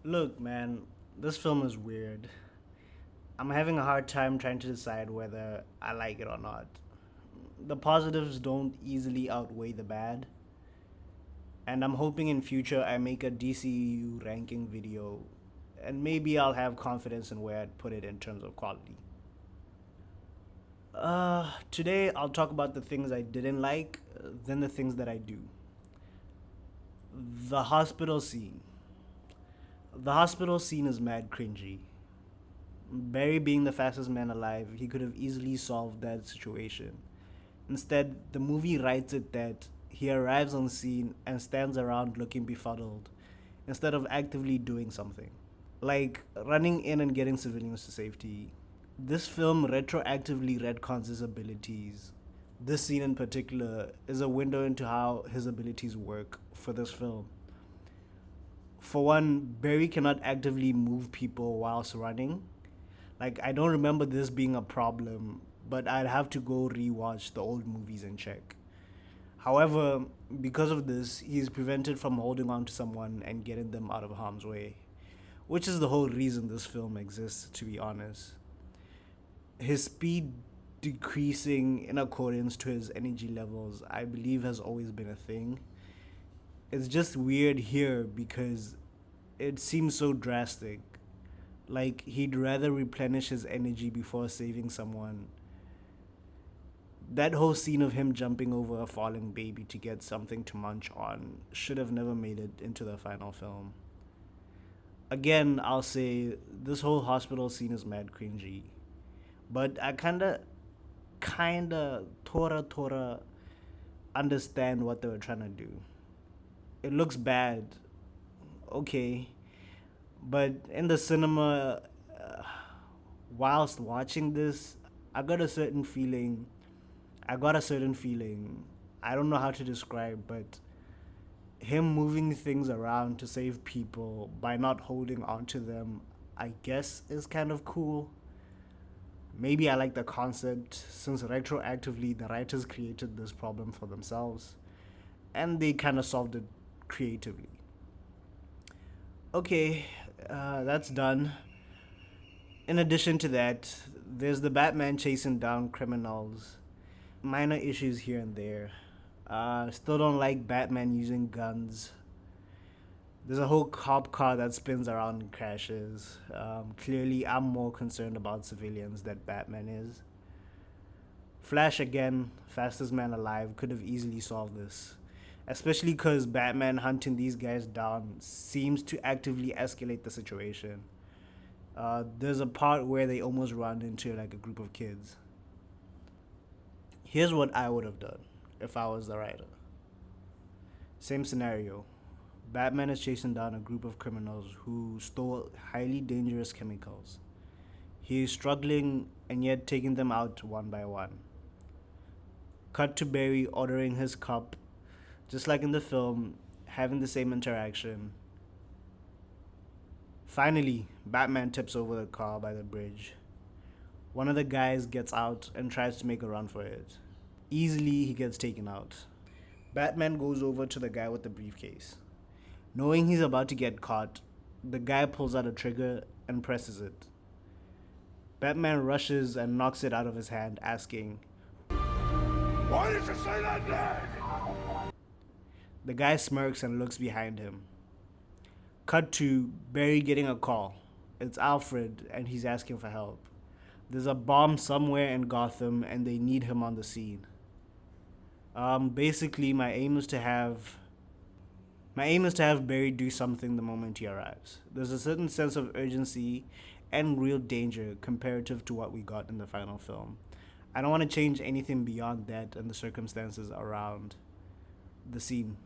Look, man, this film is weird. I'm having a hard time trying to decide whether I like it or not. The positives don't easily outweigh the bad, and I'm hoping in future I make a DCU ranking video, and maybe I'll have confidence in where I'd put it in terms of quality. Today I'll talk about the things I didn't like, then the things that I do. The hospital scene. The hospital scene is mad cringy. Barry being the fastest man alive, he could have easily solved that situation. Instead, the movie writes it that he arrives on scene and stands around looking befuddled instead of actively doing something. Like running in and getting civilians to safety. This film retroactively retcons his abilities. This scene in particular is a window into how his abilities work for this film. For one, Barry cannot actively move people whilst running. Like, I don't remember this being a problem, but I'd have to go rewatch the old movies and check. However, because of this, he's prevented from holding on to someone and getting them out of harm's way, which is the whole reason this film exists, to be honest. His speed decreasing in accordance to his energy levels, I believe, has always been a thing. It's just weird here because it seems so drastic. Like he'd rather replenish his energy before saving someone. That whole scene of him jumping over a falling baby to get something to munch on should have never made it into the final film. Again, I'll say this whole hospital scene is mad cringy. But I tora understand what they were trying to do. It looks bad, okay, but in the cinema, whilst watching this, I got a certain feeling. I got a certain feeling. I don't know how to describe, but him moving things around to save people by not holding on to them, I guess, is kind of cool. Maybe I like the concept since retroactively the writers created this problem for themselves and they kind of solved it creatively. Okay, that's done. In addition to that, there's the Batman chasing down criminals. Minor issues here and there. Still don't like Batman using guns. There's a whole cop car that spins around and crashes. Clearly, I'm more concerned about civilians than Batman is. Flash, again, fastest man alive, could have easily solved this. Especially because Batman hunting these guys down seems to actively escalate the situation. There's a part where they almost run into like a group of kids. Here's what I would have done if I was the writer. Same scenario. Batman is chasing down a group of criminals who stole highly dangerous chemicals. He is struggling and yet taking them out one by one. Cut to Barry ordering his cup, just like in the film, having the same interaction. Finally, Batman tips over the car by the bridge. One of the guys gets out and tries to make a run for it. Easily, he gets taken out. Batman goes over to the guy with the briefcase. Knowing he's about to get caught, the guy pulls out a trigger and presses it. Batman rushes and knocks it out of his hand, asking, "Why did you say that name?" The guy smirks and looks behind him. Cut to Barry getting a call. It's Alfred, and he's asking for help. There's a bomb somewhere in Gotham, and they need him on the scene. Basically, my aim is to have Barry do something the moment he arrives. There's a certain sense of urgency and real danger comparative to what we got in the final film. I don't want to change anything beyond that and the circumstances around the scene.